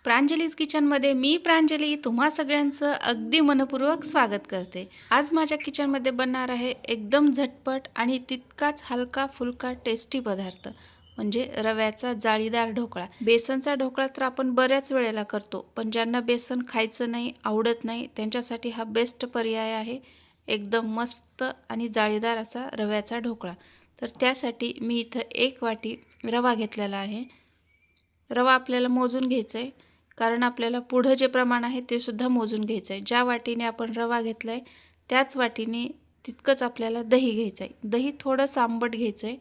प्रांजलीज किचनमध्ये मी प्रांजली तुम्हा सगळ्यांचं अगदी मनपूर्वक स्वागत करते। आज माझ्या किचनमध्ये बनणार आहे एकदम झटपट आणि तितकाच हलका फुलका टेस्टी पदार्थ म्हणजे रव्याचा जाळीदार ढोकळा। बेसनचा ढोकळा तर आपण बऱ्याच वेळेला करतो, पण ज्यांना बेसन खायचं नाही, आवडत नाही, त्यांच्यासाठी हा बेस्ट पर्याय आहे। एकदम मस्त आणि जाळीदार असा रव्याचा ढोकळा। तर त्यासाठी मी इथं 1 वाटी रवा घेतलेला आहे। रवा आपल्याला मोजून घ्यायचा आहे, कारण आपल्याला पुढे जे प्रमाण आहे ते सुद्धा मोजून घ्यायचं आहे। ज्या वाटीने आपण रवा घेतला आहे त्याच वाटीने तितकंच आपल्याला दही घ्यायचं आहे। दही थोडं आंबट घ्यायचं आहे।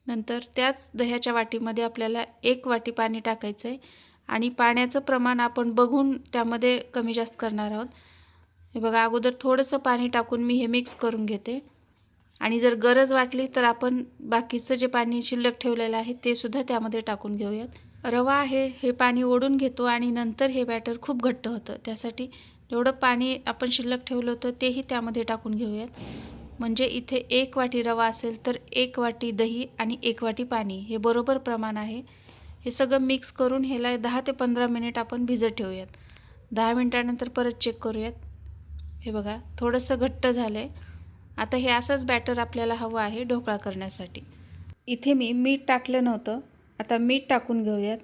नंतर त्याच दह्याच्या वाटीमध्ये आपल्याला 1 वाटी पाणी टाकायचं आहे आणि पाण्याचं प्रमाण आपण बघून त्यामध्ये कमी जास्त करणार आहोत। हे बघा, अगोदर थोडंसं पाणी टाकून मी हे मिक्स करून घेते आणि जर गरज वाटली तर आपण बाकीचं जे पाणी शिल्लक ठेवलेलं आहे ते सुद्धा त्यामध्ये टाकून घेऊयात। रवा आहे हे पाणी ओढून घेतो आणि नंतर हे बॅटर खूप घट्ट होतं। त्यासाठी जेवढं पाणी आपण शिल्लक ठेवलं होतं तेही त्यामध्ये टाकून घेऊयात। म्हणजे इथे 1 वाटी रवा असेल तर 1 वाटी दही आणि 1 वाटी पाणी हे बरोबर प्रमाण आहे। हे सगळं मिक्स करून ह्याला 10 ते 15 मिनिट आपण भिजत ठेवूयात। 10 मिनिटानंतर परत चेक करूयात। हे बघा, थोडंसं घट्ट झालंय। आता हे असंच बॅटर आपल्याला हवं आहे ढोकळा करण्यासाठी। इथे मी मीठ टाकलं नव्हतं, आता मीठ टाकून घेऊयात।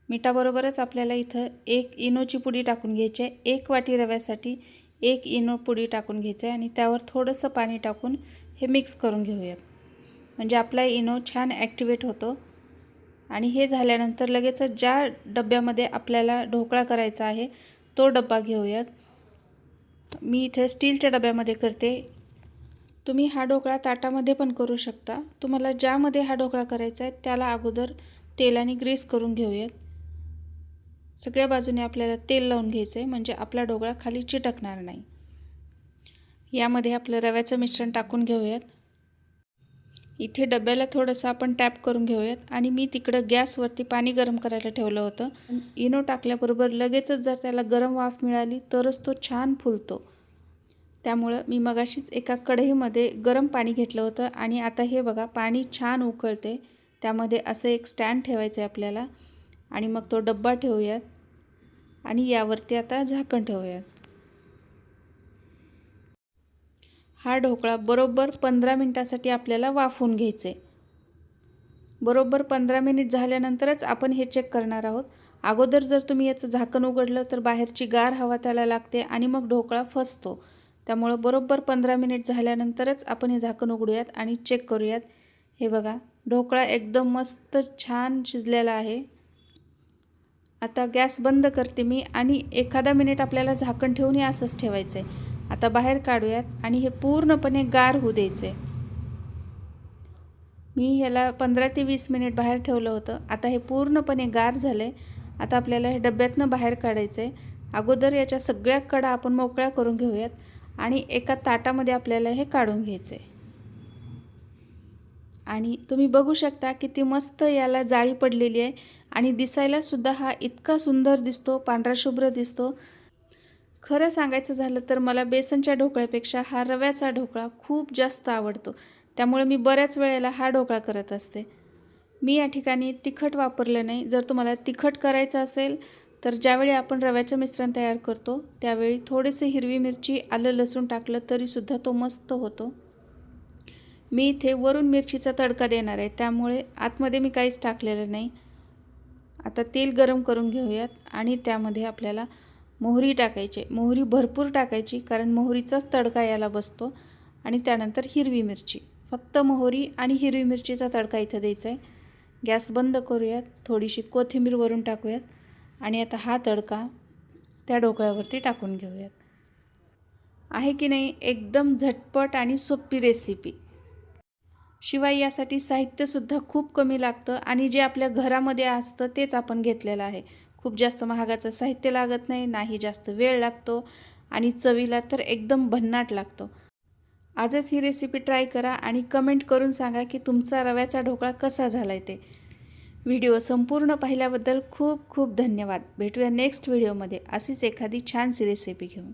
मिठाबरोबरच आपल्याला इथं 1 इनोची पुडी टाकून घ्यायची आहे। 1 वाटी रव्यासाठी 1 इनो पुडी टाकून घ्यायचं आहे आणि त्यावर थोडंसं पाणी टाकून हे मिक्स करून घेऊयात। म्हणजे आपला इनो छान ॲक्टिवेट होतो। आणि हे झाल्यानंतर लगेच ज्या डब्यामध्ये आपल्याला ढोकळा करायचा आहे तो डब्बा घेऊयात। मी इथे स्टीलच्या डब्यामध्ये करते। तुम्ही हा ढोकळा ताटामध्ये पण करू शकता। तुम्हाला ज्यामध्ये हा ढोकळा करायचा आहे त्याला अगोदर तेलाने ग्रीस करून घेऊयात। सगळ्या बाजूने आपल्याला तेल लावून घ्यायचं आहे, म्हणजे आपला ढोकळा खाली चिटकणार नाही। यामध्ये आपलं रव्याचं मिश्रण टाकून घेऊयात। इथे डब्याला थोडंसं आपण टॅप करून घेऊयात आणि मी तिकडं गॅसवरती पाणी गरम करायला ठेवलं होतं। इनो टाकल्याबरोबर लगेचच जर त्याला गरम वाफ मिळाली तरच तो छान फुलतो। त्यामुळे मी मगाशीच एका कढईमध्ये गरम पाणी घेतलं होतं आणि आता हे बघा, पाणी छान उकळते। त्यामध्ये असं एक स्टँड ठेवायचं आहे आपल्याला आणि मग तो डब्बा ठेवूयात आणि यावरती आता झाकण ठेवूयात। हा ढोकळा बरोबर 15 मिनिटासाठी आपल्याला वाफवून घ्यायचे। बरोबर 15 मिनिट झाल्यानंतरच आपण हे चेक करणार आहोत। अगोदर जर तुम्ही याचं झाकण उघडलं तर बाहेरची गार हवा त्याला लागते आणि मग ढोकळा फसतो। त्यामुळे बरोबर 15 मिनिट झाल्यानंतरच आपण हे झाकण उघडूयात आणि चेक करूयात। हे बघा, ढोकळा एकदम मस्त छान शिजलेला आहे। आता गॅस बंद करते मी आणि एखादा मिनिट आपल्याला झाकण ठेवून असंच ठेवायचं आहे। आता बाहेर काढूयात आणि हे पूर्णपणे गार होऊ द्यायचे। मी ह्याला 15 ते 20 मिनिट बाहेर ठेवलं होतं। आता हे पूर्णपणे गार झाले। आता आपल्याला हे डब्यातनं बाहेर काढायचं आहे। अगोदर याच्या सगळ्या कडा आपण मोकळ्या करून घेऊयात आणि एका ताटामध्ये आपल्याला हे काढून घ्यायचं आहे। आणि तुम्ही बघू शकता किती मस्त याला जाळी पडलेली आहे आणि दिसायला सुद्धा हा इतका सुंदर दिसतो, पांढरा शुभ्र दिसतो। खरं सांगायचं झालं तर मला बेसनच्या ढोकळ्यापेक्षा हा रव्याचा ढोकळा खूप जास्त आवडतो। त्यामुळे मी बऱ्याच वेळेला हा ढोकळा करत असते। मी या ठिकाणी तिखट वापरलं नाही। जर तुम्हाला तिखट करायचं असेल तर ज्यावेळी आपण रव्याचं मिश्रण तयार करतो त्यावेळी थोडेसे हिरवी मिरची, आलं लसूण टाकलं तरीसुद्धा तो मस्त होतो। मी इथे वरून मिरचीचा तडका देणार आहे, त्यामुळे आतमध्ये मी काहीच टाकलेलं नाही। आता तेल गरम करून घेऊयात आणि त्यामध्ये आपल्याला मोहरी टाकायची। मोहरी भरपूर टाकायची, कारण मोहरीचाच तडका याला बसतो। आणि त्यानंतर हिरवी मिरची, फक्त मोहरी आणि हिरवी मिरचीचा तडका इथं द्यायचा आहे। गॅस बंद करूयात, थोडीशी कोथिंबीर वरून टाकूयात आणि आता हा तडका त्या ढोकळ्यावरती टाकून घेऊयात। आहे की नाही एकदम झटपट आणि सोपी रेसिपी। शिवाय यासाठी साहित्यसुद्धा खूप कमी लागतं आणि जे आपल्या घरामध्ये असतं तेच आपण घेतलेलं आहे। खूप जास्त महागाचं साहित्य लागत नाही, नाही जास्त वेळ लागतो आणि चवीला तर एकदम भन्नाट लागतो। आजच ही रेसिपी ट्राय करा आणि कमेंट करून सांगा की तुमचा रव्याचा ढोकळा कसा झालाय ते। व्हिडिओ संपूर्ण पाहिल्याबद्दल खूप खूप धन्यवाद। भेटूया नेक्स्ट व्हिडिओमध्ये अशीच एखादी छानशी रेसिपी घेऊन।